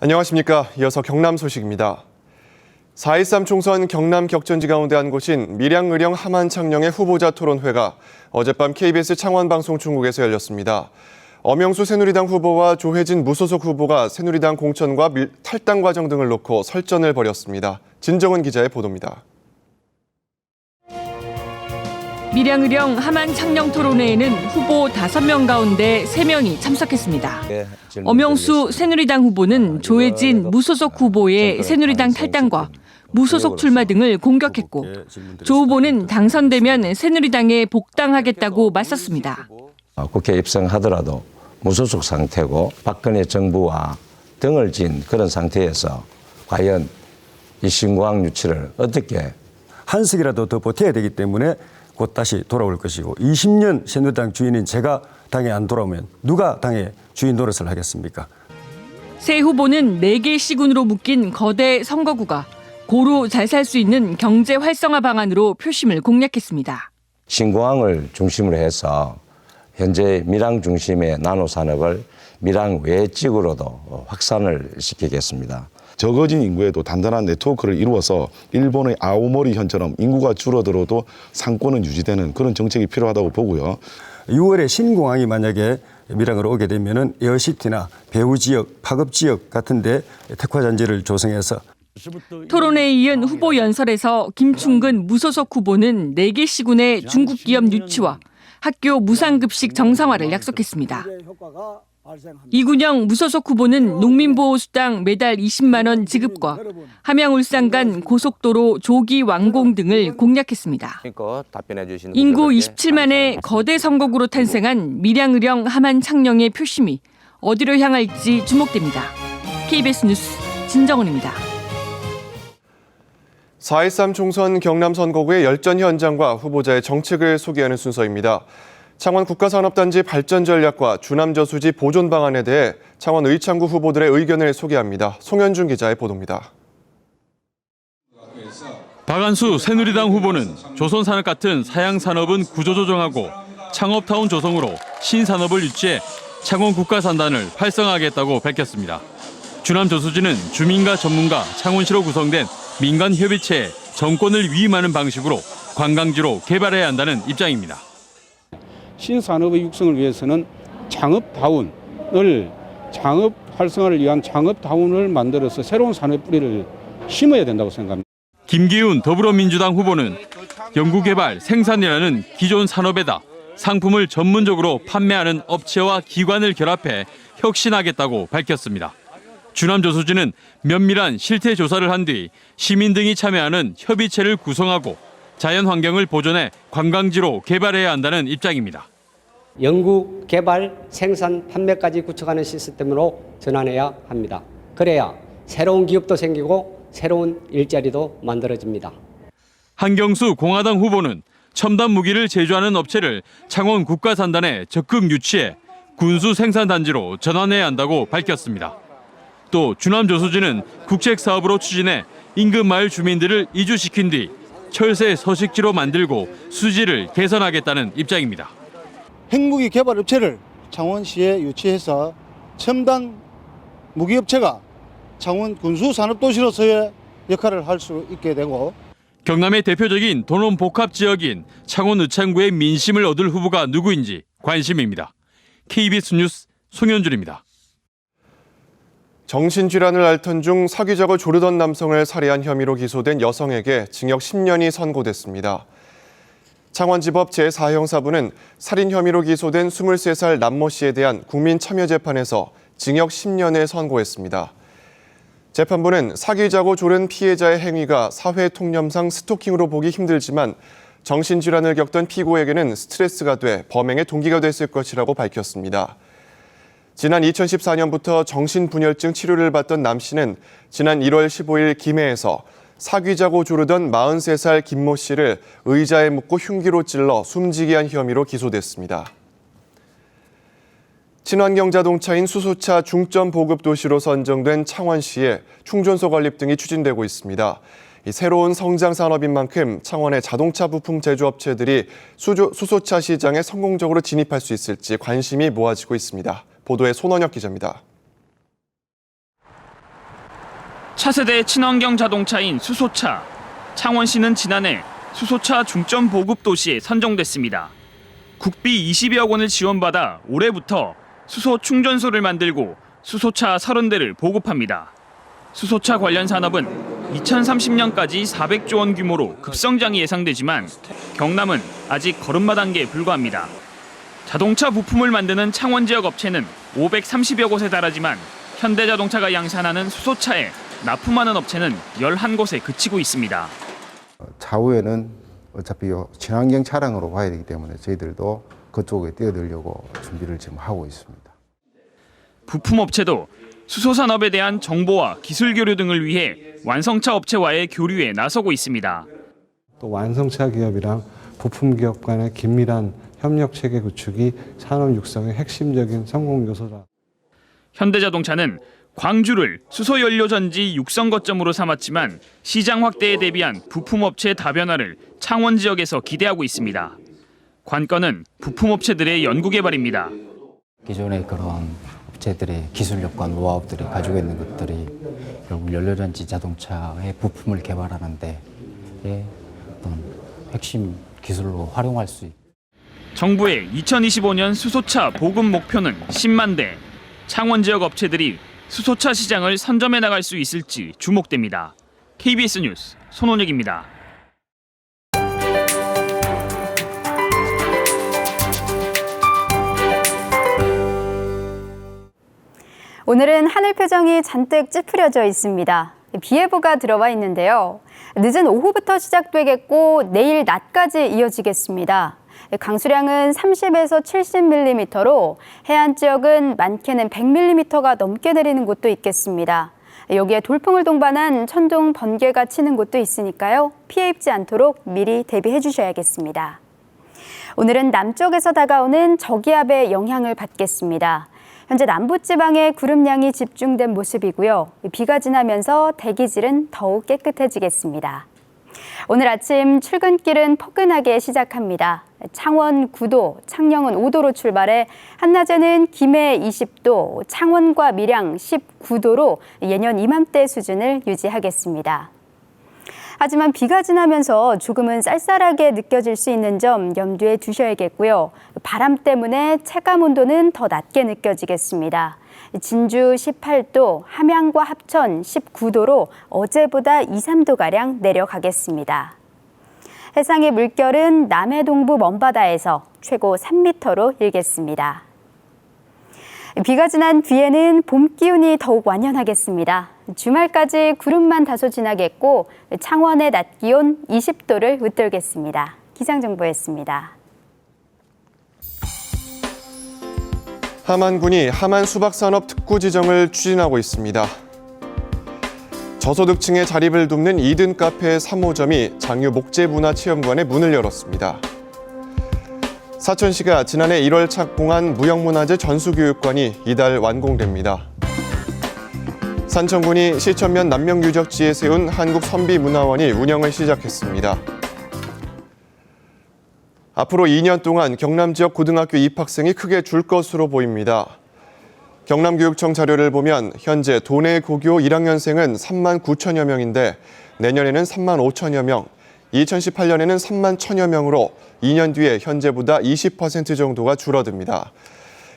안녕하십니까. 이어서 경남 소식입니다. 4.13 총선 경남 격전지 가운데 한 곳인 밀양, 의령, 함안, 창녕의 후보자 토론회가 어젯밤 KBS 창원방송중국에서 열렸습니다. 엄영수 새누리당 후보와 조혜진 무소속 후보가 새누리당 공천과 탈당 과정 등을 놓고 설전을 벌였습니다. 진정은 기자의 보도입니다. 밀양, 의령, 함안, 창녕 토론회에는 후보 5명 가운데 3명이 참석했습니다. 엄영수 새누리당 후보는 조혜진 무소속 후보의 새누리당 탈당과 무소속 출마 등을 공격했고, 조 후보는 당선되면 새누리당에 복당하겠다고 맞섰습니다. 국회에 입성하더라도 무소속 상태고 박근혜 정부와 등을 진 그런 상태에서 과연 이 신공항 유치를 어떻게 한석이라도 더 버텨야 되기 때문에 곧 다시 돌아올 것이고, 20년 새누리당 주인인 제가 당에 안 돌아오면 누가 당의 주인 노릇을 하겠습니까? 새 후보는 4개 시군으로 묶인 거대 선거구가 고루 잘 살 수 있는 경제 활성화 방안으로 표심을 공략했습니다. 신공항을 중심으로 해서 현재 밀양 중심의 나노산업을 밀양 외직으로도 확산을 시키겠습니다. 적어진 인구에도 단단한 네트워크를 이루어서 일본의 아오모리현처럼 인구가 줄어들어도 상권은 유지되는 그런 정책이 필요하다고 보고요. 6월에 신공항이 만약에 밀양으로 오게 되면은 에어시티나 배후 지역, 파급 지역 같은데 특화단지를 조성해서. 토론회에 이은 후보 연설에서 김충근 무소속 후보는 4개 시군의 중국 기업 유치와 학교 무상급식 정상화를 약속했습니다. 이군영 무소속 후보는 농민보호수당 매달 20만 원 지급과 함양 울산 간 고속도로 조기 완공 등을 공약했습니다. 인구 27만의 거대 선거구로 탄생한 밀양, 의령, 함안, 창녕의 표심이 어디로 향할지 주목됩니다. KBS 뉴스 진정은입니다. 4.13 총선 경남 선거구의 열전 현장과 후보자의 정책을 소개하는 순서입니다. 창원 국가산업단지 발전 전략과 주남저수지 보존 방안에 대해 창원 의창구 후보들의 의견을 소개합니다. 송현준 기자의 보도입니다. 박안수 새누리당 후보는 조선산업 같은 사양산업은 구조조정하고 창업타운 조성으로 신산업을 유치해 창원 국가산단을 활성화하겠다고 밝혔습니다. 주남저수지는 주민과 전문가, 창원시로 구성된 민간협의체에 정권을 위임하는 방식으로 관광지로 개발해야 한다는 입장입니다. 신산업의 육성을 위해서는 창업타운 활성화를 위한 창업타운을 만들어서 새로운 산업 뿌리를 심어야 된다고 생각합니다. 김기훈 더불어민주당 후보는 연구개발, 생산이라는 기존 산업에다 상품을 전문적으로 판매하는 업체와 기관을 결합해 혁신하겠다고 밝혔습니다. 주남저수지는 면밀한 실태 조사를 한 뒤 시민 등이 참여하는 협의체를 구성하고 자연환경을 보존해 관광지로 개발해야 한다는 입장입니다. 연구, 개발, 생산, 판매까지 구축하는 시스템으로 전환해야 합니다. 그래야 새로운 기업도 생기고 새로운 일자리도 만들어집니다. 한경수 공화당 후보는 첨단 무기를 제조하는 업체를 창원 국가산단에 적극 유치해 군수 생산단지로 전환해야 한다고 밝혔습니다. 또 주남저수지는 국책사업으로 추진해 인근 마을 주민들을 이주시킨 뒤 철새 서식지로 만들고 수지를 개선하겠다는 입장입니다. 핵무기 개발 업체를 창원시에 유치해서 첨단 무기업체가 창원 군수산업도시로서의 역할을 할 수 있게 되고, 경남의 대표적인 도농 복합 지역인 창원 의창구의 민심을 얻을 후보가 누구인지 관심입니다. KBS 뉴스 송현준입니다. 정신질환을 앓던 중 사귀자고 조르던 남성을 살해한 혐의로 기소된 여성에게 징역 10년이 선고됐습니다. 창원지법 제4형사부는 살인 혐의로 기소된 23살 남모 씨에 대한 국민참여재판에서 징역 10년을 선고했습니다. 재판부는 사귀자고 조른 피해자의 행위가 사회통념상 스토킹으로 보기 힘들지만 정신질환을 겪던 피고에게는 스트레스가 돼 범행의 동기가 됐을 것이라고 밝혔습니다. 지난 2014년부터 정신분열증 치료를 받던 남 씨는 지난 1월 15일 김해에서 사귀자고 조르던 43살 김모 씨를 의자에 묶고 흉기로 찔러 숨지게 한 혐의로 기소됐습니다. 친환경 자동차인 수소차 중점 보급 도시로 선정된 창원시에 충전소 건립 등이 추진되고 있습니다. 이 새로운 성장 산업인 만큼 창원의 자동차 부품 제조업체들이 수소차 시장에 성공적으로 진입할 수 있을지 관심이 모아지고 있습니다. 보도에 손원혁 기자입니다. 차세대 친환경 자동차인 수소차. 창원시는 지난해 수소차 중점 보급 도시에 선정됐습니다. 국비 20여억 원을 지원받아 올해부터 수소 충전소를 만들고 수소차 30대를 보급합니다. 수소차 관련 산업은 2030년까지 400조 원 규모로 급성장이 예상되지만 경남은 아직 걸음마 단계에 불과합니다. 자동차 부품을 만드는 창원 지역 업체는 530여 곳에 달하지만 현대자동차가 양산하는 수소차에 납품하는 업체는 11곳에 그치고 있습니다. 차후에는 어차피 친환경 차량으로 봐야 되기 때문에 저희들도 그쪽에 뛰어들려고 준비를 지금 하고 있습니다. 부품업체도 수소산업에 대한 정보와 기술 교류 등을 위해 완성차 업체와의 교류에 나서고 있습니다. 또 완성차 기업이랑 부품 기업 간의 긴밀한 협력 체계 구축이 산업 육성의 핵심적인 성공 요소다. 현대자동차는 광주를 수소연료 전지 육성 거점으로 삼았지만 시장 확대에 대비한 부품업체 다변화를 창원 지역에서 기대하고 있습니다. 관건은 부품업체들의 연구개발입니다. 기존의 그런 업체들의 기술력과 노하우들이 가지고 있는 것들이 결국 연료전지 자동차의 부품을 개발하는 데 어떤 핵심 기술로 활용할 수 있습니다. 정부의 2025년 수소차 보급 목표는 10만 대. 창원 지역 업체들이 수소차 시장을 선점해 나갈 수 있을지 주목됩니다. KBS 뉴스 손원혁입니다. 오늘은 하늘 표정이 잔뜩 찌푸려져 있습니다. 비 예보가 들어와 있는데요. 늦은 오후부터 시작되겠고 내일 낮까지 이어지겠습니다. 강수량은 30에서 70mm로 해안 지역은 많게는 100mm가 넘게 내리는 곳도 있겠습니다. 여기에 돌풍을 동반한 천둥, 번개가 치는 곳도 있으니까요. 피해 입지 않도록 미리 대비해 주셔야겠습니다. 오늘은 남쪽에서 다가오는 저기압의 영향을 받겠습니다. 현재 남부지방에 구름량이 집중된 모습이고요. 비가 지나면서 대기질은 더욱 깨끗해지겠습니다. 오늘 아침 출근길은 포근하게 시작합니다. 창원 9도, 창녕은 5도로 출발해 한낮에는 김해 20도, 창원과 밀양 19도로 예년 이맘때 수준을 유지하겠습니다. 하지만 비가 지나면서 조금은 쌀쌀하게 느껴질 수 있는 점 염두에 두셔야겠고요. 바람 때문에 체감 온도는 더 낮게 느껴지겠습니다. 진주 18도, 함양과 합천 19도로 어제보다 2, 3도가량 내려가겠습니다. 해상의 물결은 남해 동부 먼바다에서 최고 3m로 일겠습니다. 비가 지난 뒤에는 봄 기운이 더욱 완연하겠습니다. 주말까지 구름만 다소 지나겠고 창원의 낮 기온 20도를 웃돌겠습니다. 기상정보였습니다. 함안군이 함안 수박산업 특구 지정을 추진하고 있습니다. 저소득층의 자립을 돕는 이든 카페 3호점이 장유 목재문화체험관에 문을 열었습니다. 사천시가 지난해 1월 착공한 무형문화재 전수교육관이 이달 완공됩니다. 산청군이 시천면 남명유적지에 세운 한국선비문화원이 운영을 시작했습니다. 앞으로 2년 동안 경남 지역 고등학교 입학생이 크게 줄 것으로 보입니다. 경남교육청 자료를 보면 현재 도내 고교 1학년생은 3만 9천여 명인데 내년에는 3만 5천여 명, 2018년에는 3만 1천여 명으로 2년 뒤에 현재보다 20% 정도가 줄어듭니다.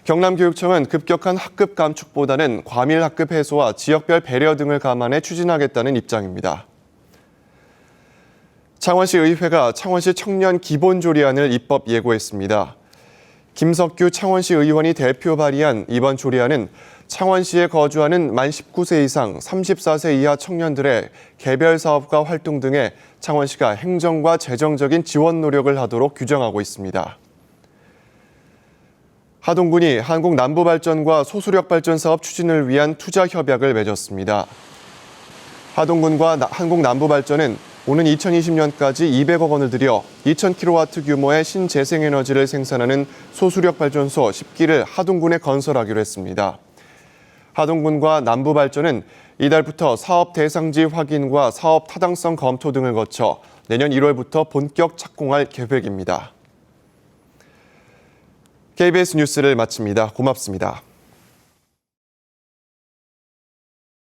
경남교육청은 급격한 학급 감축보다는 과밀 학급 해소와 지역별 배려 등을 감안해 추진하겠다는 입장입니다. 창원시 의회가 창원시 청년 기본조례안을 입법 예고했습니다. 김석규 창원시 의원이 대표 발의한 이번 조례안은 창원시에 거주하는 만 19세 이상 34세 이하 청년들의 개별 사업과 활동 등에 창원시가 행정과 재정적인 지원 노력을 하도록 규정하고 있습니다. 하동군이 한국남부발전과 소수력발전 사업 추진을 위한 투자 협약을 맺었습니다. 하동군과 한국남부발전은 오는 2020년까지 200억 원을 들여 2,000kW 규모의 신재생에너지를 생산하는 소수력발전소 10기를 하동군에 건설하기로 했습니다. 하동군과 남부발전은 이달부터 사업 대상지 확인과 사업 타당성 검토 등을 거쳐 내년 1월부터 본격 착공할 계획입니다. KBS 뉴스를 마칩니다. 고맙습니다.